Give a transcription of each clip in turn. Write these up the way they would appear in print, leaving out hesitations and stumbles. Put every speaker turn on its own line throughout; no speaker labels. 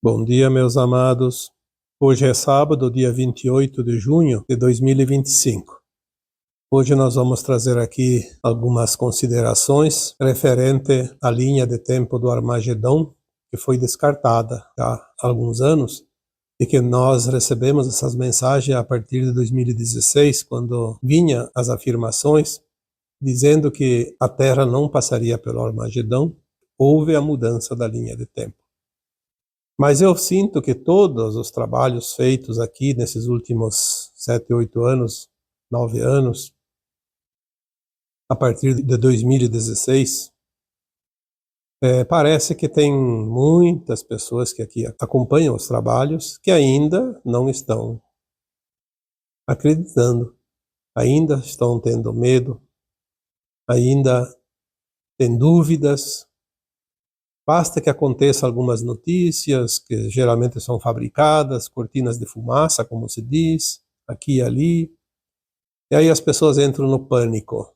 Bom dia, meus amados. Hoje é sábado, dia 28 de junho de 2025. Hoje nós vamos trazer aqui algumas considerações referente à linha de tempo do Armagedon, que foi descartada há alguns anos, e que nós recebemos essas mensagens a partir de 2016, quando vinham as afirmações dizendo que a Terra não passaria pelo Armagedon. Houve a mudança da linha de tempo. Mas eu sinto que todos os trabalhos feitos aqui nesses últimos 7, 8 anos, 9 anos, a partir de 2016, parece que tem muitas pessoas que aqui acompanham os trabalhos que ainda não estão acreditando, ainda estão tendo medo, ainda têm dúvidas. Basta que aconteça algumas notícias, que geralmente são fabricadas, cortinas de fumaça, como se diz, aqui e ali, e aí as pessoas entram no pânico,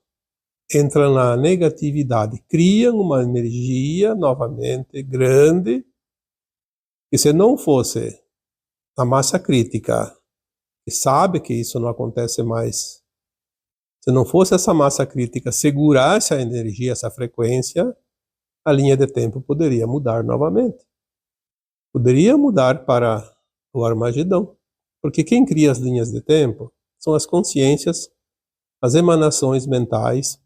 entram na negatividade, criam uma energia, novamente, grande, que se não fosse a massa crítica, que sabe que isso não acontece mais, se não fosse essa massa crítica segurar essa energia, essa frequência, a linha de tempo poderia mudar novamente. Poderia mudar para o Armagedon. Porque quem cria as linhas de tempo são as consciências, as emanações mentais,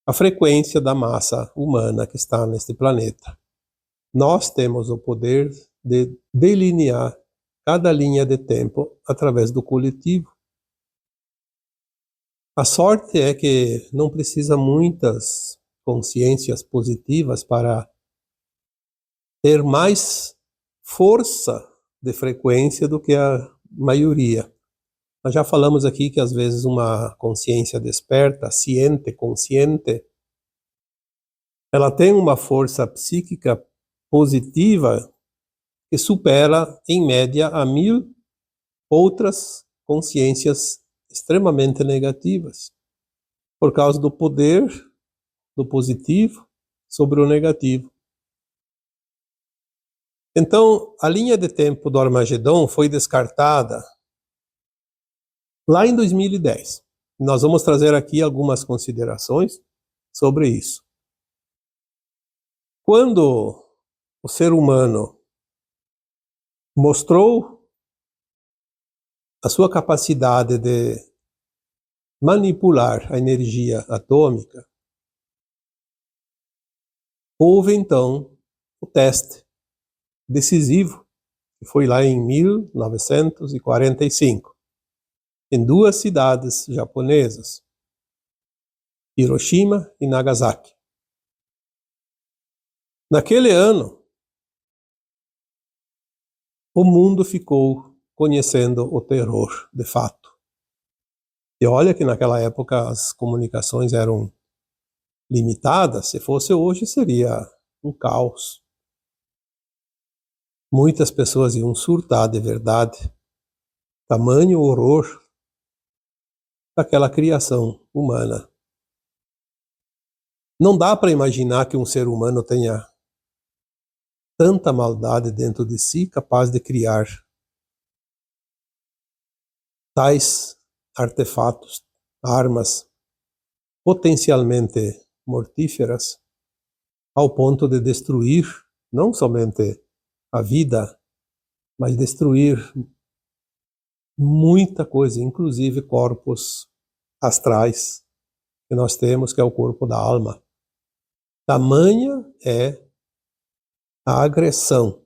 a frequência da massa humana que está neste planeta. Nós temos o poder de delinear cada linha de tempo através do coletivo. A sorte é que não precisa muitas consciências positivas para ter mais força de frequência do que a maioria. Nós já falamos aqui que às vezes uma consciência desperta, ciente, consciente, ela tem uma força psíquica positiva que supera, em média, a 1000 outras consciências extremamente negativas, por causa do poder do positivo sobre o negativo. Então, a linha de tempo do Armagedon foi descartada lá em 2010. Nós vamos trazer aqui algumas considerações sobre isso. Quando o ser humano mostrou a sua capacidade de manipular a energia atômica, houve então o teste decisivo, que foi lá em 1945, em duas cidades japonesas, Hiroshima e Nagasaki. Naquele ano, o mundo ficou conhecendo o terror, de fato. E olha que naquela época as comunicações eram limitadas, se fosse hoje seria um caos. Muitas pessoas iam surtar de verdade. Tamanho horror daquela criação humana. Não dá para imaginar que um ser humano tenha tanta maldade dentro de si, capaz de criar tais artefatos, armas potencialmente mortíferas, ao ponto de destruir não somente a vida, mas destruir muita coisa, inclusive corpos astrais que nós temos, que é o corpo da alma. Tamanha é a agressão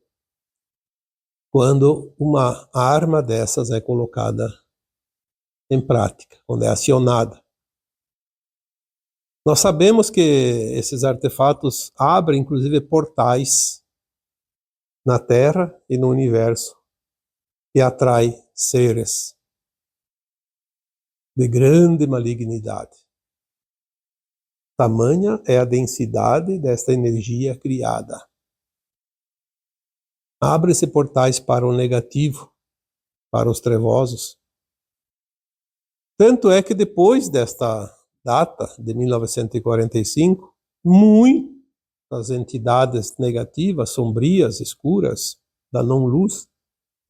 quando uma arma dessas é colocada em prática, quando é acionada. Nós sabemos que esses artefatos abrem, inclusive, portais na Terra e no universo e atrai seres de grande malignidade. Tamanha é a densidade desta energia criada. Abre-se portais para o negativo, para os trevosos. Tanto é que depois desta data, de 1945, muitas entidades negativas, sombrias, escuras, da não-luz,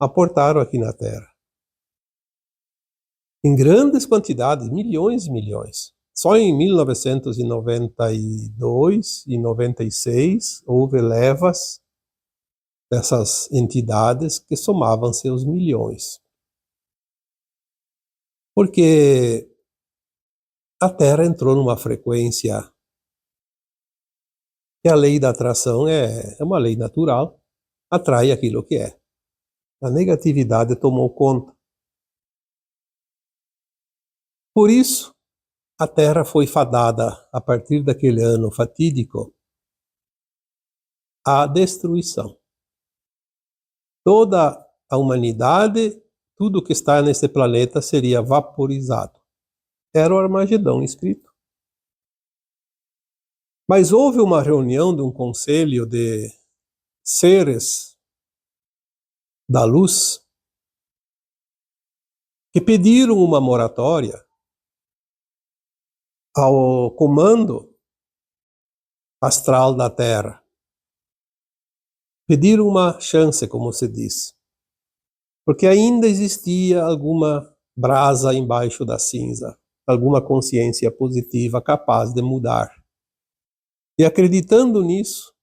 aportaram aqui na Terra. Em grandes quantidades, milhões e milhões. Só em 1992 e 96 houve levas dessas entidades que somavam seus milhões. Porque a Terra entrou numa frequência que a lei da atração é uma lei natural, atrai aquilo que é. A negatividade tomou conta. Por isso, a Terra foi fadada, a partir daquele ano fatídico, à destruição. Toda a humanidade, tudo que está nesse planeta seria vaporizado. Era o Armagedão escrito. Mas houve uma reunião de um conselho de seres da luz que pediram uma moratória ao comando astral da Terra. Pediram uma chance, como se diz, porque ainda existia alguma brasa embaixo da cinza, alguma consciência positiva capaz de mudar. E acreditando nisso,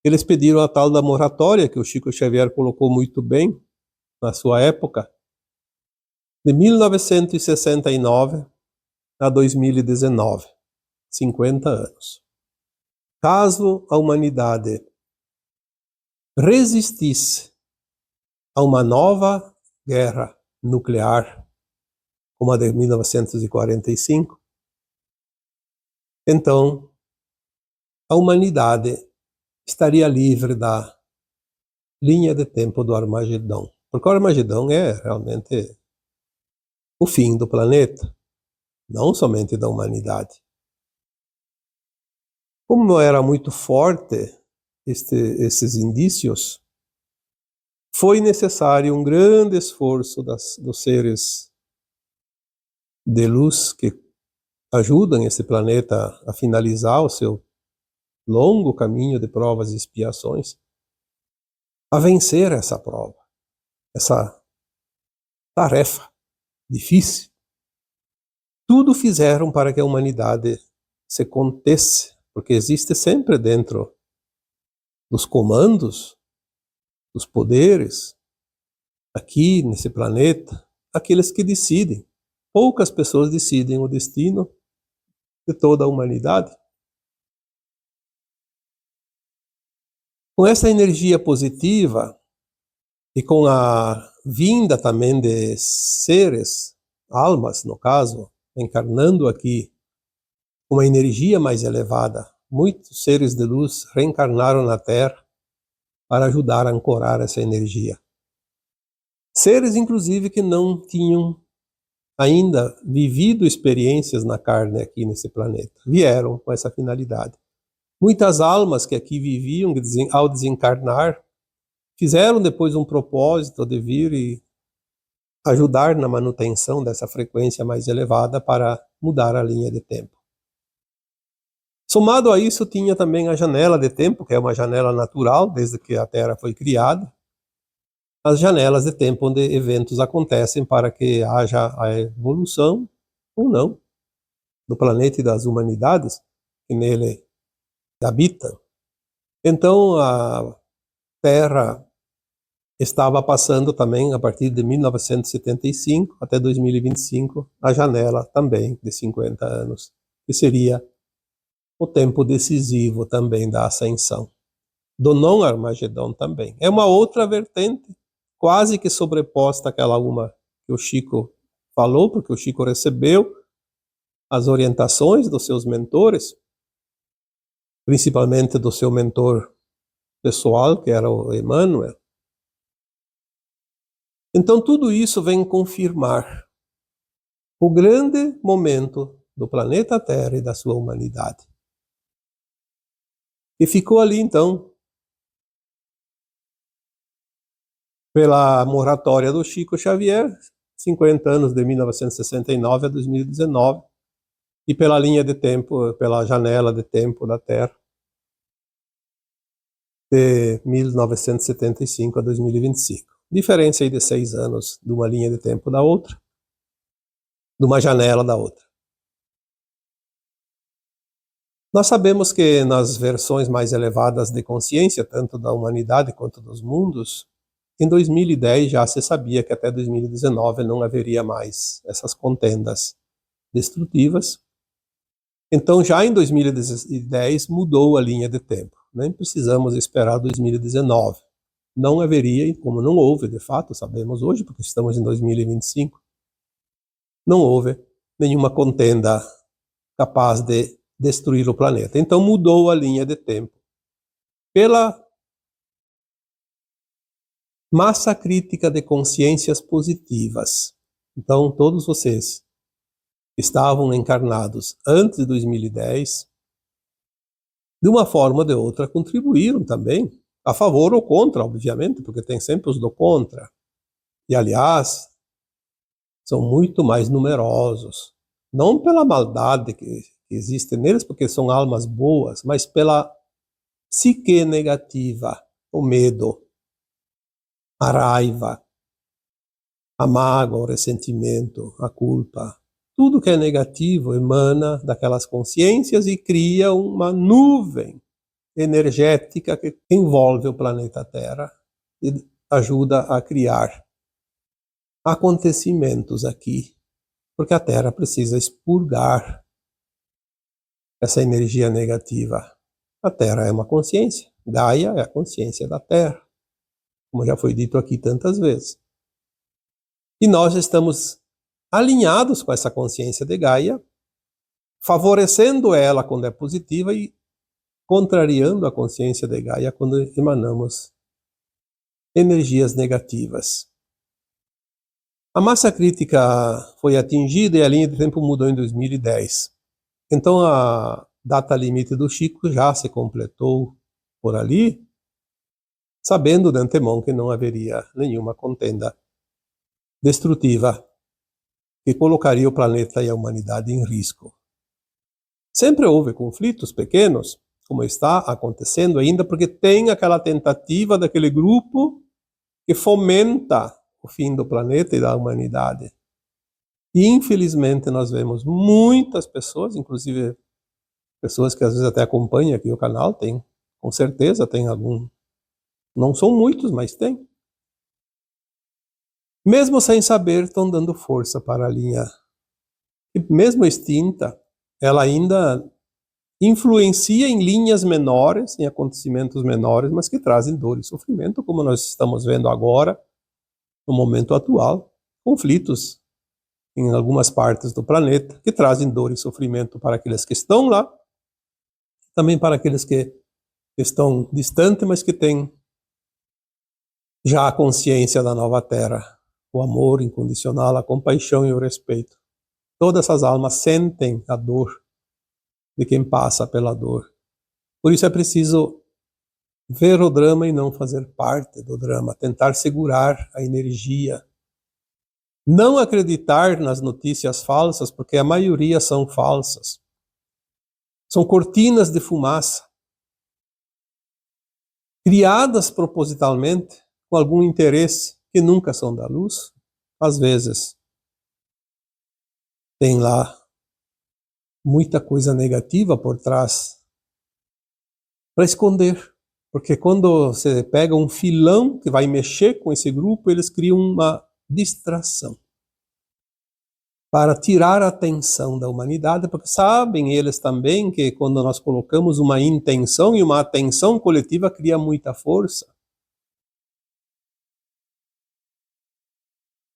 eles pediram a tal da moratória, que o Chico Xavier colocou muito bem na sua época, de 1969 a 2019, 50 anos. Caso a humanidade resistisse a uma nova guerra nuclear, como a de 1945, então a humanidade estaria livre da linha de tempo do Armagedão. Porque o Armagedão é realmente o fim do planeta, não somente da humanidade. Como era muito forte esses indícios, foi necessário um grande esforço dos seres de luz que ajudam esse planeta a finalizar o seu longo caminho de provas e expiações, a vencer essa prova, essa tarefa difícil. Tudo fizeram para que a humanidade se contesse, porque existe sempre dentro dos comandos, dos poderes, aqui nesse planeta, aqueles que decidem. Poucas pessoas decidem o destino de toda a humanidade. Com essa energia positiva e com a vinda também de seres, almas no caso, encarnando aqui uma energia mais elevada, muitos seres de luz reencarnaram na Terra para ajudar a ancorar essa energia. Seres, inclusive, que não tinham ainda vivido experiências na carne aqui nesse planeta, vieram com essa finalidade. Muitas almas que aqui viviam, ao desencarnar, fizeram depois um propósito de vir e ajudar na manutenção dessa frequência mais elevada para mudar a linha de tempo. Somado a isso, tinha também a janela de tempo, que é uma janela natural, desde que a Terra foi criada, as janelas de tempo onde eventos acontecem para que haja a evolução, ou não, do planeta e das humanidades que nele habitam. Então, a Terra estava passando também, a partir de 1975 até 2025, a janela também de 50 anos, que seria o tempo decisivo também da ascensão. Do não-Armagedão também. É uma outra vertente, quase que sobreposta àquela uma que o Chico falou, porque o Chico recebeu as orientações dos seus mentores, principalmente do seu mentor pessoal, que era o Emmanuel. Então tudo isso vem confirmar o grande momento do planeta Terra e da sua humanidade. E ficou ali então, pela moratória do Chico Xavier, 50 anos de 1969 a 2019, e pela linha de tempo, pela janela de tempo da Terra, de 1975 a 2025. Diferença aí de 6 anos de uma linha de tempo da outra, de uma janela da outra. Nós sabemos que nas versões mais elevadas de consciência, tanto da humanidade quanto dos mundos, em 2010 já se sabia que até 2019 não haveria mais essas contendas destrutivas. Então já em 2010 mudou a linha de tempo. Nem precisamos esperar 2019. Não haveria, e como não houve, de fato, sabemos hoje, porque estamos em 2025, não houve nenhuma contenda capaz de destruir o planeta. Então mudou a linha de tempo pela massa crítica de consciências positivas. Então todos vocês que estavam encarnados antes de 2010, de uma forma ou de outra, contribuíram também, a favor ou contra, obviamente, porque tem sempre os do contra. E, aliás, são muito mais numerosos. Não pela maldade que existe neles, porque são almas boas, mas pela psique negativa, o medo, a raiva, a mágoa, o ressentimento, a culpa. Tudo que é negativo emana daquelas consciências e cria uma nuvem energética que envolve o planeta Terra e ajuda a criar acontecimentos aqui, porque a Terra precisa expurgar essa energia negativa. A Terra é uma consciência, Gaia é a consciência da Terra, como já foi dito aqui tantas vezes. E nós estamos alinhados com essa consciência de Gaia, favorecendo ela quando é positiva e contrariando a consciência de Gaia quando emanamos energias negativas. A massa crítica foi atingida e a linha de tempo mudou em 2010. Então a data limite do Chico já se completou por ali, sabendo de antemão que não haveria nenhuma contenda destrutiva que colocaria o planeta e a humanidade em risco. Sempre houve conflitos pequenos, como está acontecendo ainda, porque tem aquela tentativa daquele grupo que fomenta o fim do planeta e da humanidade. E, infelizmente, nós vemos muitas pessoas, inclusive pessoas que às vezes até acompanham aqui o canal, tem, com certeza tem algum, não são muitos, mas tem. Mesmo sem saber, estão dando força para a linha. E mesmo extinta, ela ainda influencia em linhas menores, em acontecimentos menores, mas que trazem dor e sofrimento, como nós estamos vendo agora, no momento atual, conflitos em algumas partes do planeta, que trazem dor e sofrimento para aqueles que estão lá, também para aqueles que estão distantes, mas que têm já a consciência da nova Terra, o amor incondicional, a compaixão e o respeito. Todas essas almas sentem a dor de quem passa pela dor. Por isso é preciso ver o drama e não fazer parte do drama, tentar segurar a energia. Não acreditar nas notícias falsas, porque a maioria são falsas. São cortinas de fumaça, criadas propositalmente com algum interesse, que nunca são da luz. Às vezes tem lá muita coisa negativa por trás para esconder. Porque quando você pega um filão que vai mexer com esse grupo, eles criam uma distração para tirar a atenção da humanidade, porque sabem eles também que quando nós colocamos uma intenção e uma atenção coletiva, cria muita força.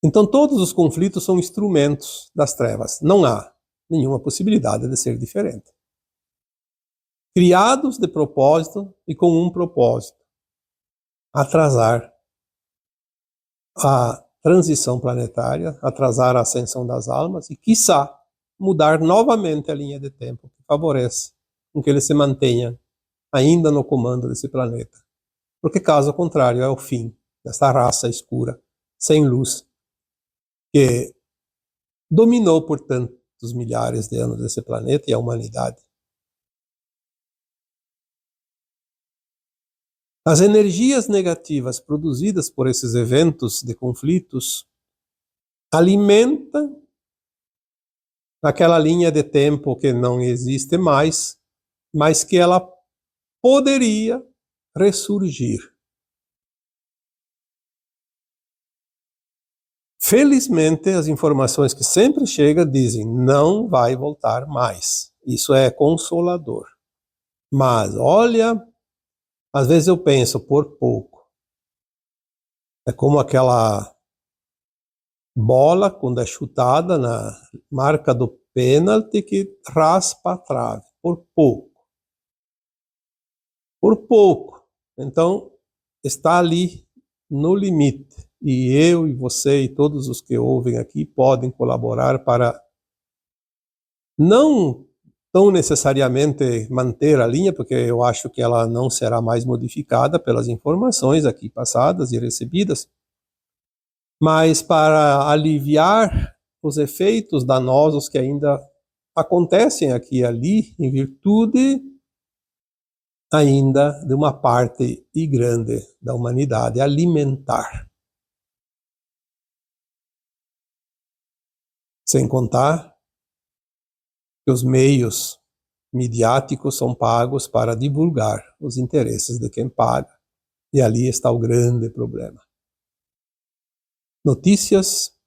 Então todos os conflitos são instrumentos das trevas. Não há nenhuma possibilidade de ser diferente. Criados de propósito e com um propósito: atrasar a transição planetária, atrasar a ascensão das almas e, quiçá, mudar novamente a linha de tempo que favorece com que ele se mantenha ainda no comando desse planeta. Porque, caso contrário, é o fim dessa raça escura, sem luz, que dominou por tantos milhares de anos esse planeta e a humanidade. As energias negativas produzidas por esses eventos de conflitos alimentam aquela linha de tempo que não existe mais, mas que ela poderia ressurgir. Felizmente, as informações que sempre chegam dizem, não vai voltar mais. Isso é consolador. Mas, olha, às vezes eu penso, por pouco. É como aquela bola, quando é chutada na marca do pênalti, que raspa a trave, por pouco. Por pouco. Então, está ali no limite. E eu e você e todos os que ouvem aqui podem colaborar para não tão necessariamente manter a linha, porque eu acho que ela não será mais modificada pelas informações aqui passadas e recebidas, mas para aliviar os efeitos danosos que ainda acontecem aqui e ali, em virtude ainda de uma parte e grande da humanidade alimentar. Sem contar que os meios midiáticos são pagos para divulgar os interesses de quem paga. E ali está o grande problema. Notícias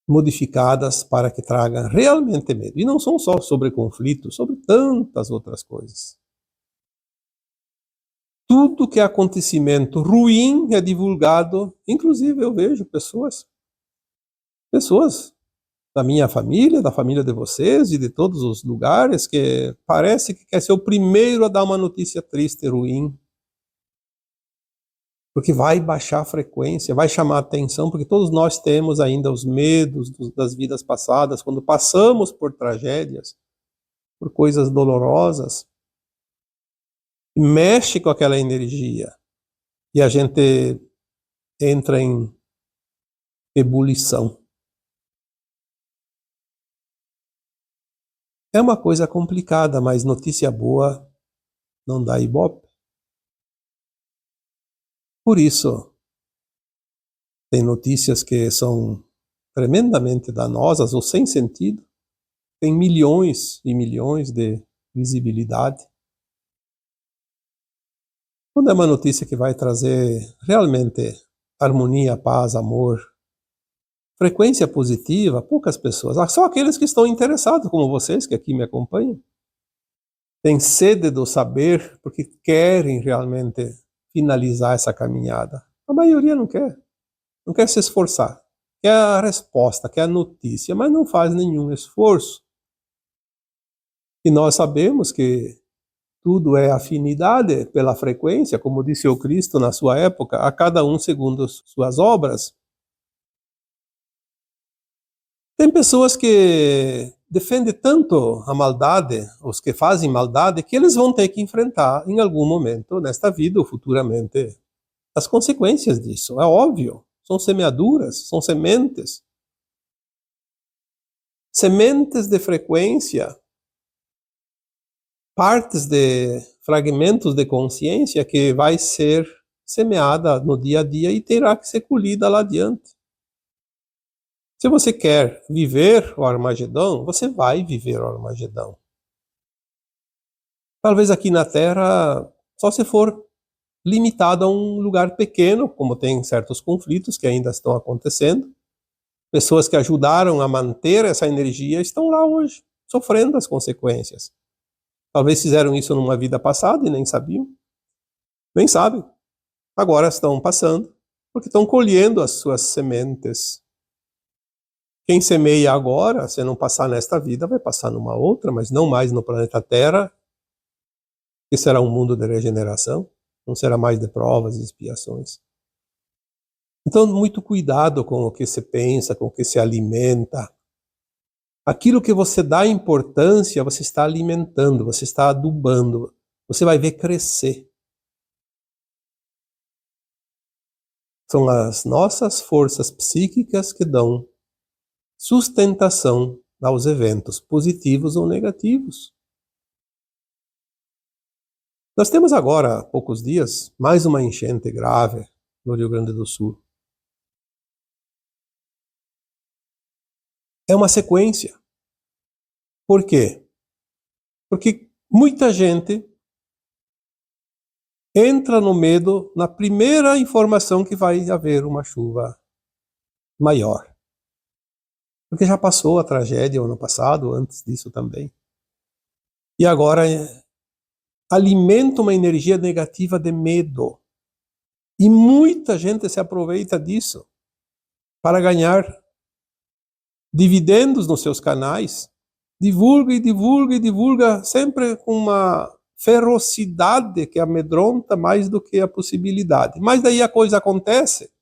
modificadas para que tragam realmente medo. E não são só sobre conflitos, sobre tantas outras coisas. Tudo que é acontecimento ruim é divulgado. Inclusive eu vejo pessoas da minha família, da família de vocês e de todos os lugares, que parece que quer ser o primeiro a dar uma notícia triste, ruim, porque vai baixar a frequência, vai chamar a atenção, porque todos nós temos ainda os medos das vidas passadas, quando passamos por tragédias, por coisas dolorosas, mexe com aquela energia, e a gente entra em ebulição. É uma coisa complicada, mas notícia boa não dá ibope. Por isso, tem notícias que são tremendamente danosas ou sem sentido, tem milhões e milhões de visibilidade. Quando é uma notícia que vai trazer realmente harmonia, paz, amor, frequência positiva, poucas pessoas, só aqueles que estão interessados, como vocês que aqui me acompanham, têm sede do saber porque querem realmente finalizar essa caminhada. A maioria não quer. Não quer se esforçar. Quer a resposta, quer a notícia, mas não faz nenhum esforço. E nós sabemos que tudo é afinidade pela frequência, como disse o Cristo na sua época, a cada um segundo suas obras. Tem pessoas que defendem tanto a maldade, os que fazem maldade, que eles vão ter que enfrentar em algum momento, nesta vida ou futuramente, as consequências disso. É óbvio. São semeaduras, são sementes. Sementes de frequência, partes de fragmentos de consciência que vai ser semeada no dia a dia e terá que ser colhida lá adiante. Se você quer viver o Armagedão, você vai viver o Armagedão. Talvez aqui na Terra, só se for limitado a um lugar pequeno, como tem certos conflitos que ainda estão acontecendo. Pessoas que ajudaram a manter essa energia estão lá hoje, sofrendo as consequências. Talvez fizeram isso numa vida passada e nem sabiam. Nem sabem. Agora estão passando, porque estão colhendo as suas sementes. Quem semeia agora, se não passar nesta vida, vai passar numa outra, mas não mais no planeta Terra, que será um mundo de regeneração, não será mais de provas e expiações. Então, muito cuidado com o que se pensa, com o que se alimenta. Aquilo que você dá importância, você está alimentando, você está adubando, você vai ver crescer. São as nossas forças psíquicas que dão sustentação aos eventos positivos ou negativos. Nós temos agora, há poucos dias, mais uma enchente grave no Rio Grande do Sul. É uma sequência. Por quê? Porque muita gente entra no medo na primeira informação que vai haver uma chuva maior. Porque já passou a tragédia ano passado, antes disso também. E agora alimenta uma energia negativa de medo. E muita gente se aproveita disso para ganhar dividendos nos seus canais. Divulga e divulga e divulga, sempre com uma ferocidade que amedronta mais do que a possibilidade. Mas daí a coisa acontece,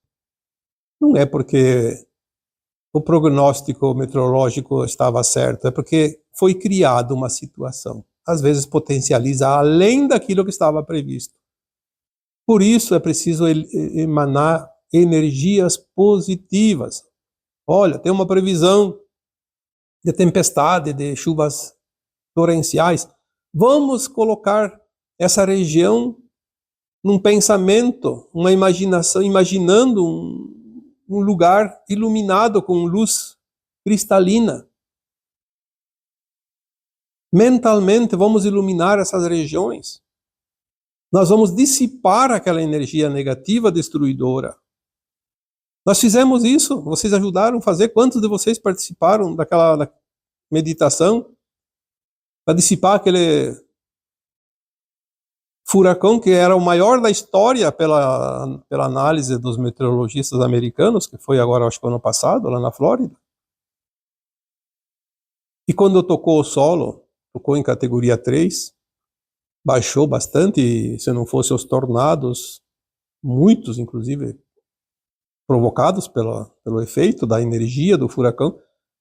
não é porque o prognóstico meteorológico estava certo, é porque foi criada uma situação. Às vezes potencializa além daquilo que estava previsto. Por isso é preciso emanar energias positivas. Olha, tem uma previsão de tempestade, de chuvas torrenciais. Vamos colocar essa região num pensamento, uma imaginação, imaginando um lugar iluminado com luz cristalina. Mentalmente, vamos iluminar essas regiões. Nós vamos dissipar aquela energia negativa destruidora. Nós fizemos isso, vocês ajudaram a fazer. Quantos de vocês participaram daquela meditação para dissipar aquele furacão que era o maior da história pela análise dos meteorologistas americanos, que foi agora, acho que ano passado, lá na Flórida? E quando tocou o solo, tocou em categoria 3, baixou bastante, e se não fosse os tornados, muitos inclusive provocados pelo efeito da energia do furacão,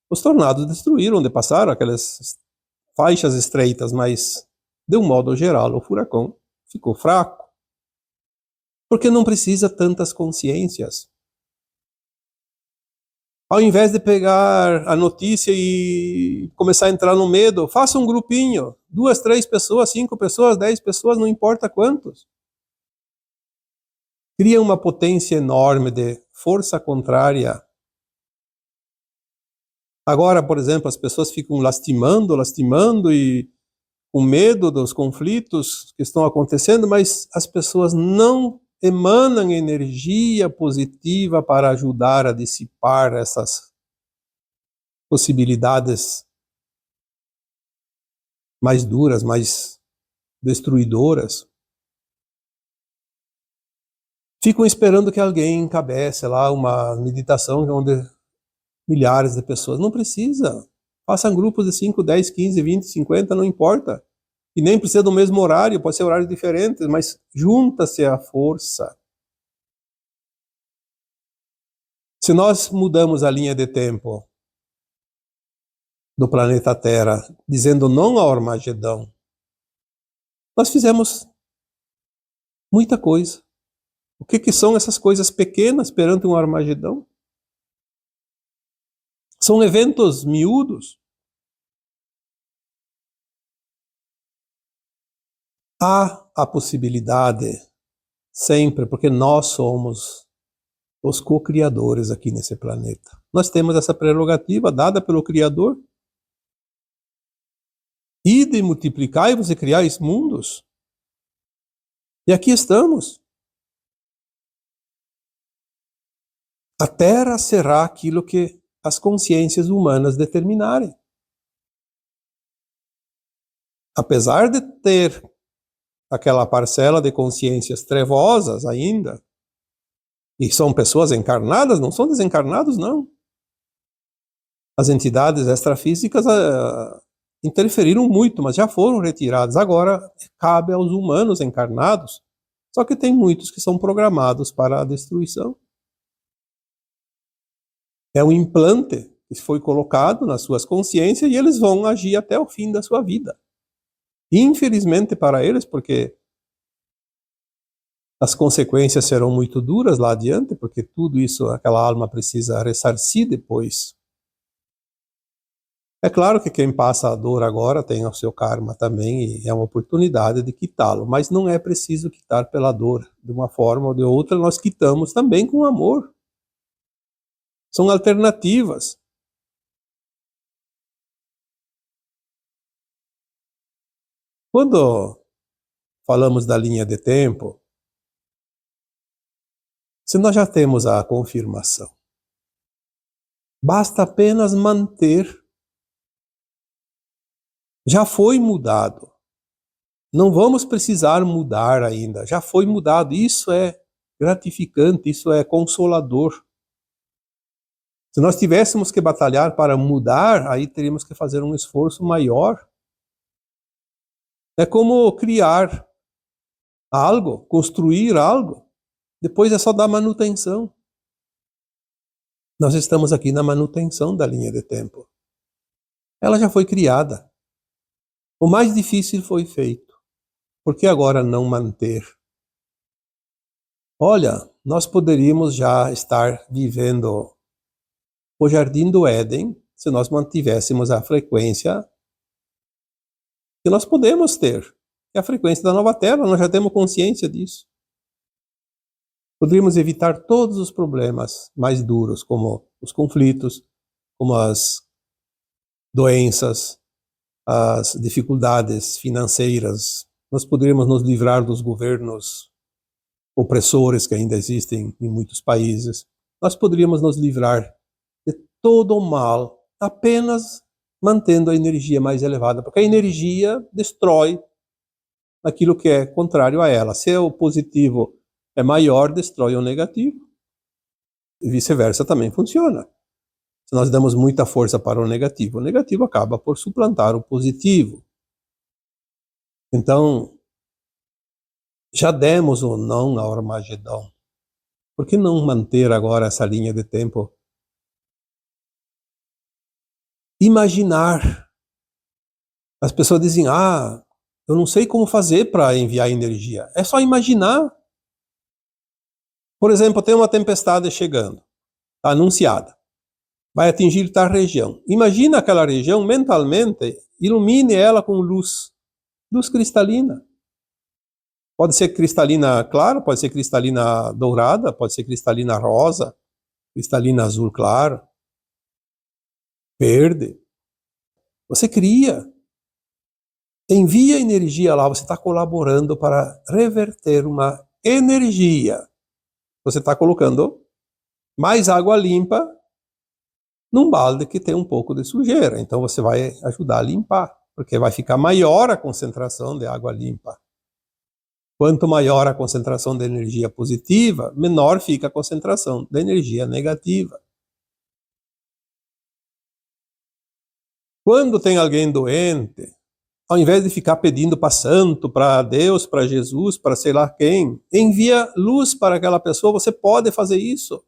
os tornados destruíram onde passaram aquelas faixas estreitas, mas de um modo geral o furacão ficou fraco. Porque não precisa tantas consciências. Ao invés de pegar a notícia e começar a entrar no medo, faça um grupinho, 2, 3 pessoas, 5 pessoas, 10 pessoas, não importa quantos. Cria uma potência enorme de força contrária. Agora, por exemplo, as pessoas ficam lastimando e com medo dos conflitos que estão acontecendo, mas as pessoas não emanam energia positiva para ajudar a dissipar essas possibilidades mais duras, mais destruidoras. Ficam esperando que alguém encabece lá uma meditação onde milhares de pessoas. Não precisa. Façam grupos de 5, 10, 15, 20, 50, não importa. E nem precisa do mesmo horário, pode ser horários diferentes, mas junta-se a força. Se nós mudamos a linha de tempo do planeta Terra, dizendo não ao Armagedão, nós fizemos muita coisa. O que são essas coisas pequenas perante um Armagedão? São eventos miúdos. Há a possibilidade, sempre, porque nós somos os co-criadores aqui nesse planeta. Nós temos essa prerrogativa dada pelo Criador. Ide, multiplicai-vos e criais mundos. E aqui estamos. A Terra será aquilo que as consciências humanas determinarem. Apesar de ter aquela parcela de consciências trevosas ainda, e são pessoas encarnadas, não são desencarnados, não. As entidades extrafísicas interferiram muito, mas já foram retiradas. Agora cabe aos humanos encarnados, só que tem muitos que são programados para a destruição. É um implante que foi colocado nas suas consciências e eles vão agir até o fim da sua vida. Infelizmente para eles, porque as consequências serão muito duras lá adiante, porque tudo isso, aquela alma precisa ressarcir depois. É claro que quem passa a dor agora tem o seu karma também e é uma oportunidade de quitá-lo, mas não é preciso quitar pela dor. De uma forma ou de outra, nós quitamos também com amor. São alternativas. Quando falamos da linha de tempo, se nós já temos a confirmação, basta apenas manter. Já foi mudado. Não vamos precisar mudar ainda. Já foi mudado. Isso é gratificante, isso é consolador. Se nós tivéssemos que batalhar para mudar, aí teríamos que fazer um esforço maior. É como criar algo, construir algo. Depois é só dar manutenção. Nós estamos aqui na manutenção da linha de tempo. Ela já foi criada. O mais difícil foi feito. Por que agora não manter? Olha, nós poderíamos já estar vivendo o Jardim do Éden se nós mantivéssemos a frequência que nós podemos ter, que é a frequência da nova Terra, nós já temos consciência disso. Poderíamos evitar todos os problemas mais duros, como os conflitos, como as doenças, as dificuldades financeiras. Nós poderíamos nos livrar dos governos opressores que ainda existem em muitos países. Nós poderíamos nos livrar de todo o mal apenas mantendo a energia mais elevada, porque a energia destrói aquilo que é contrário a ela. Se o positivo é maior, destrói o negativo. E vice-versa também funciona. Se nós damos muita força para o negativo acaba por suplantar o positivo. Então, já demos ou não ao Armagedão. Por que não manter agora essa linha de tempo? Imaginar. As pessoas dizem, eu não sei como fazer para enviar energia. É só imaginar. Por exemplo, tem uma tempestade chegando, está anunciada. Vai atingir tal região. Imagina aquela região mentalmente, ilumine ela com luz. Luz cristalina. Pode ser cristalina clara, pode ser cristalina dourada, pode ser cristalina rosa, cristalina azul claro, verde. Você cria. Envia energia lá, você está colaborando para reverter uma energia. Você está colocando mais água limpa num balde que tem um pouco de sujeira. Então você vai ajudar a limpar, porque vai ficar maior a concentração de água limpa. Quanto maior a concentração de energia positiva, menor fica a concentração da energia negativa. Quando tem alguém doente, ao invés de ficar pedindo para santo, para Deus, para Jesus, para sei lá quem, envia luz para aquela pessoa, você pode fazer isso.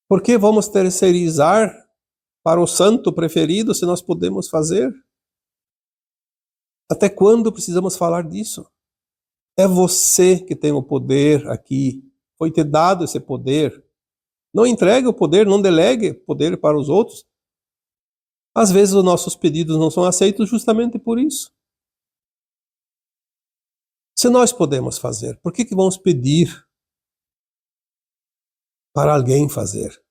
Por que vamos terceirizar para o santo preferido se nós podemos fazer? Até quando precisamos falar disso? É você que tem o poder aqui. Foi te dado esse poder. Não entregue o poder, não delegue poder para os outros. Às vezes os nossos pedidos não são aceitos justamente por isso. Se nós podemos fazer, por que vamos pedir para alguém fazer?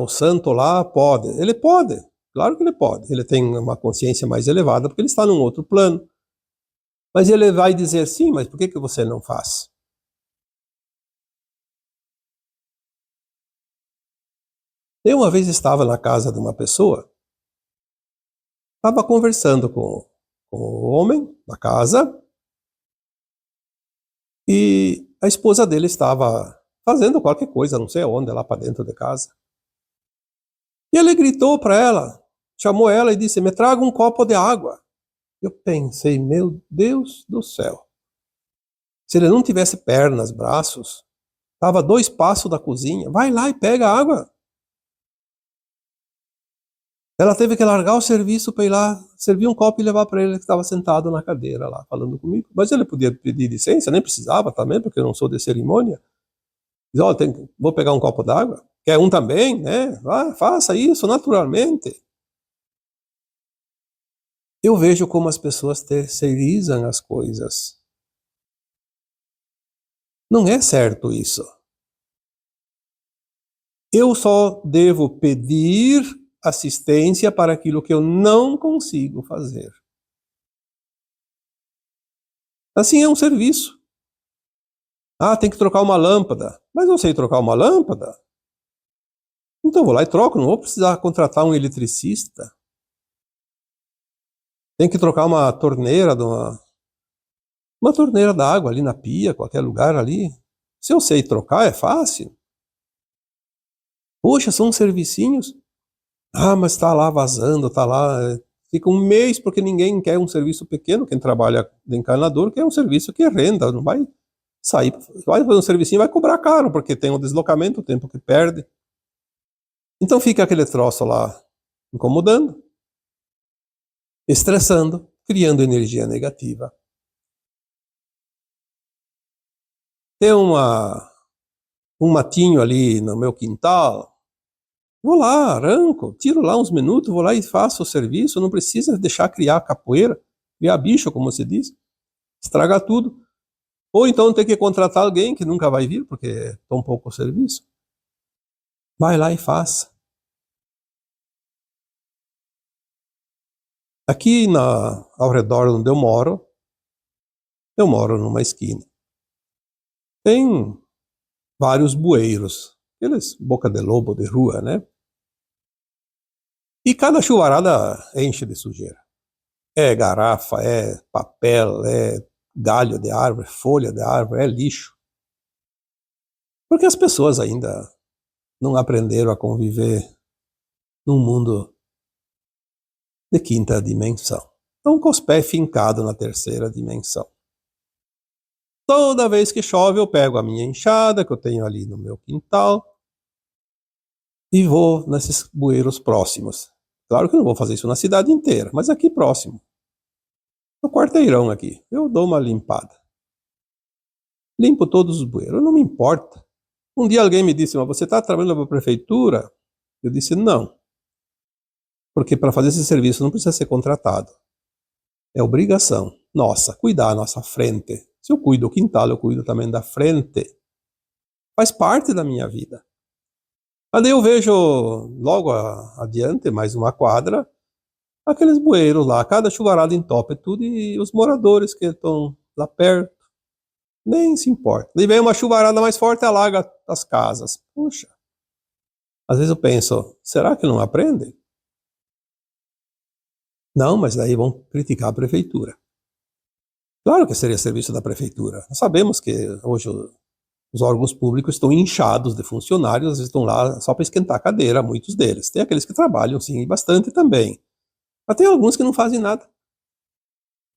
O santo lá pode. Ele pode, claro que ele pode. Ele tem uma consciência mais elevada porque ele está num outro plano. Mas ele vai dizer, sim, mas por que você não faz? Eu uma vez estava na casa de uma pessoa, estava conversando com o homem da casa, e a esposa dele estava fazendo qualquer coisa, não sei onde, lá para dentro de casa. E ele gritou para ela, chamou ela e disse, me traga um copo de água. Eu pensei, meu Deus do céu. Se ele não tivesse pernas, braços, estava a 2 passos da cozinha, vai lá e pega a água. Ela teve que largar o serviço para ir lá, servir um copo e levar para ele que estava sentado na cadeira lá, falando comigo. Mas ele podia pedir licença, nem precisava também, porque eu não sou de cerimônia. Diz, vou pegar um copo d'água. Quer um também, né? Faça isso naturalmente. Eu vejo como as pessoas terceirizam as coisas. Não é certo isso. Eu só devo pedir assistência para aquilo que eu não consigo fazer. Assim é um serviço. Tem que trocar uma lâmpada. Mas eu sei trocar uma lâmpada? Então eu vou lá e troco, não vou precisar contratar um eletricista. Tem que trocar uma torneira uma torneira da água ali na pia, qualquer lugar ali. Se eu sei trocar, é fácil. Poxa, são servicinhos. Mas tá lá vazando, tá lá. Fica um mês porque ninguém quer um serviço pequeno. Quem trabalha de encanador quer um serviço que renda, não vai sair. Vai fazer um servicinho, vai cobrar caro, porque tem o deslocamento, o tempo que perde. Então fica aquele troço lá incomodando, estressando, criando energia negativa. Tem um matinho ali no meu quintal. Vou lá, arranco, tiro lá uns minutos, vou lá e faço o serviço. Não precisa deixar criar capoeira, criar bicho, como se diz. Estraga tudo. Ou então tem que contratar alguém que nunca vai vir, porque é tão pouco serviço. Vai lá e faça. Aqui ao redor onde eu moro numa esquina. Tem vários bueiros, aqueles boca de lobo de rua, né? E cada chuvarada enche de sujeira. É garrafa, é papel, é galho de árvore, folha de árvore, é lixo. Porque as pessoas ainda não aprenderam a conviver num mundo de quinta dimensão. Estão com os pés fincados na terceira dimensão. Toda vez que chove eu pego a minha enxada que eu tenho ali no meu quintal e vou nesses bueiros próximos. Claro que eu não vou fazer isso na cidade inteira, mas aqui próximo. No quarteirão aqui, eu dou uma limpada. Limpo todos os bueiros, não me importa. Um dia alguém me disse, mas você está trabalhando para a prefeitura? Eu disse, não. Porque para fazer esse serviço não precisa ser contratado. É obrigação nossa, cuidar a nossa frente. Se eu cuido do quintal, eu cuido também da frente. Faz parte da minha vida. Mas daí eu vejo logo adiante, mais uma quadra, aqueles bueiros lá, cada chuvarada entope tudo e os moradores que estão lá perto nem se importam. Daí vem uma chuvarada mais forte e alaga as casas. Puxa, às vezes eu penso, será que não aprendem? Não, mas daí vão criticar a prefeitura. Claro que seria serviço da prefeitura. Nós sabemos que hoje os órgãos públicos estão inchados de funcionários, eles estão lá só para esquentar a cadeira, muitos deles. Tem aqueles que trabalham, sim, bastante também. Mas tem alguns que não fazem nada.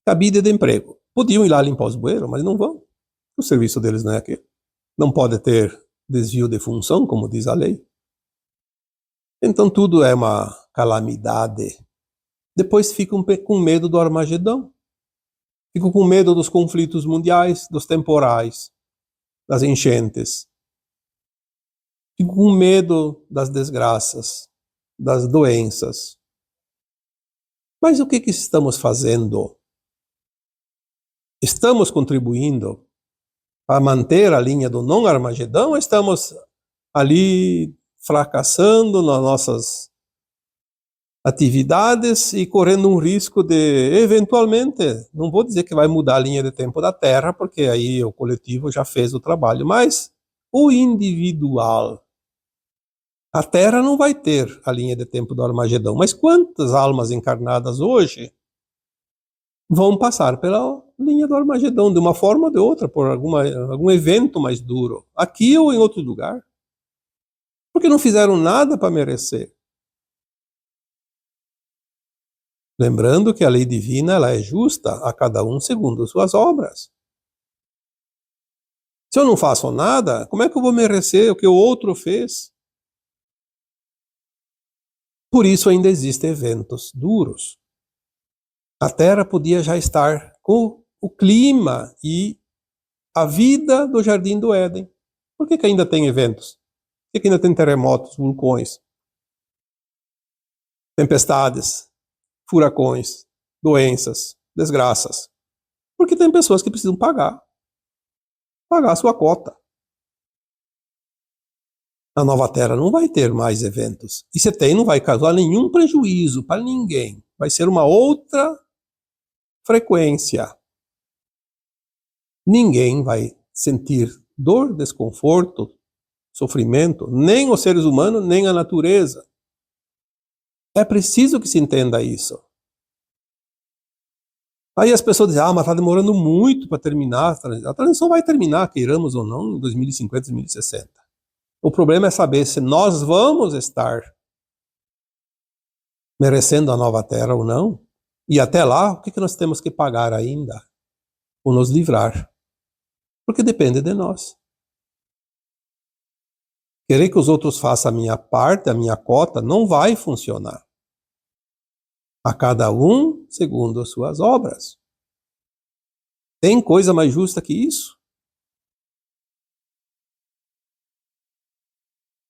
Cabide de emprego. Podiam ir lá limpar os bueiros, mas não vão. O serviço deles não é aquele. Não pode ter desvio de função, como diz a lei. Então tudo é uma calamidade. Depois ficam com medo do Armagedão. Ficam com medo dos conflitos mundiais, dos temporais, das enchentes. Ficam com medo das desgraças, das doenças. Mas o que estamos fazendo? Estamos contribuindo para manter a linha do não Armagedão ou estamos ali fracassando nas nossas atividades e correndo um risco de, eventualmente, não vou dizer que vai mudar a linha de tempo da Terra, porque aí o coletivo já fez o trabalho, mas o individual. A Terra não vai ter a linha de tempo do Armagedão, mas quantas almas encarnadas hoje vão passar pela linha do Armagedão, de uma forma ou de outra, por algum evento mais duro, aqui ou em outro lugar? Porque não fizeram nada para merecer. Lembrando que a lei divina ela é justa a cada um segundo suas obras. Se eu não faço nada, como é que eu vou merecer o que o outro fez? Por isso ainda existem eventos duros. A Terra podia já estar com o clima e a vida do Jardim do Éden. Por que ainda tem eventos? Por que ainda tem terremotos, vulcões, tempestades, furacões, doenças, desgraças? Porque tem pessoas que precisam pagar a sua cota. A nova Terra não vai ter mais eventos. E se tem, não vai causar nenhum prejuízo para ninguém. Vai ser uma outra frequência. Ninguém vai sentir dor, desconforto, sofrimento, nem os seres humanos, nem a natureza. É preciso que se entenda isso. Aí as pessoas dizem, mas está demorando muito para terminar. A transição vai terminar, queiramos ou não, em 2050, 2060. O problema é saber se nós vamos estar merecendo a nova Terra ou não. E até lá, o que nós temos que pagar ainda? Ou nos livrar? Porque depende de nós. Querer que os outros façam a minha parte, a minha cota, não vai funcionar. A cada um segundo as suas obras. Tem coisa mais justa que isso?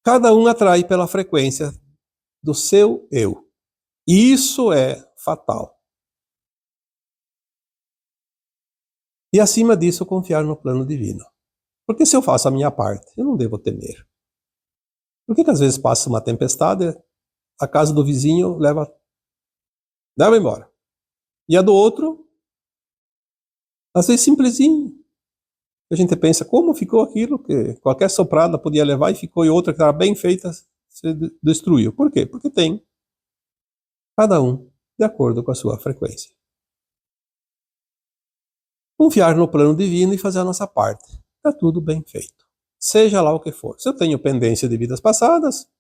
Cada um atrai pela frequência do seu eu. Isso é fatal. E acima disso, confiar no plano divino. Porque se eu faço a minha parte, eu não devo temer. Por que às vezes passa uma tempestade, a casa do vizinho leva embora? E a do outro, às vezes simplesinho. A gente pensa, como ficou aquilo que qualquer soprada podia levar e ficou, e outra que estava bem feita se destruiu. Por quê? Porque tem cada um de acordo com a sua frequência. Confiar no plano divino e fazer a nossa parte. Está tudo bem feito. Seja lá o que for. Se eu tenho pendência de vidas passadas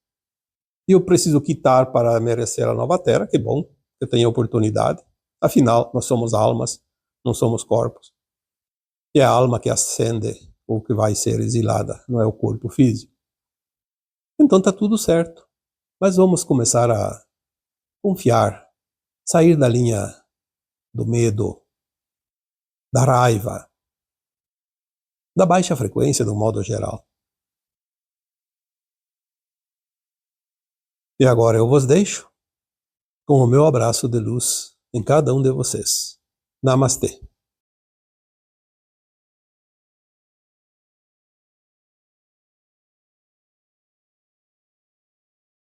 e eu preciso quitar para merecer a nova terra, que bom, eu tenho oportunidade. Afinal, nós somos almas, não somos corpos. E é a alma que ascende ou que vai ser exilada, não é o corpo físico. Então está tudo certo. Mas vamos começar a confiar, sair da linha do medo, da raiva, da baixa frequência, do modo geral. E agora eu vos deixo com o meu abraço de luz em cada um de vocês. Namastê.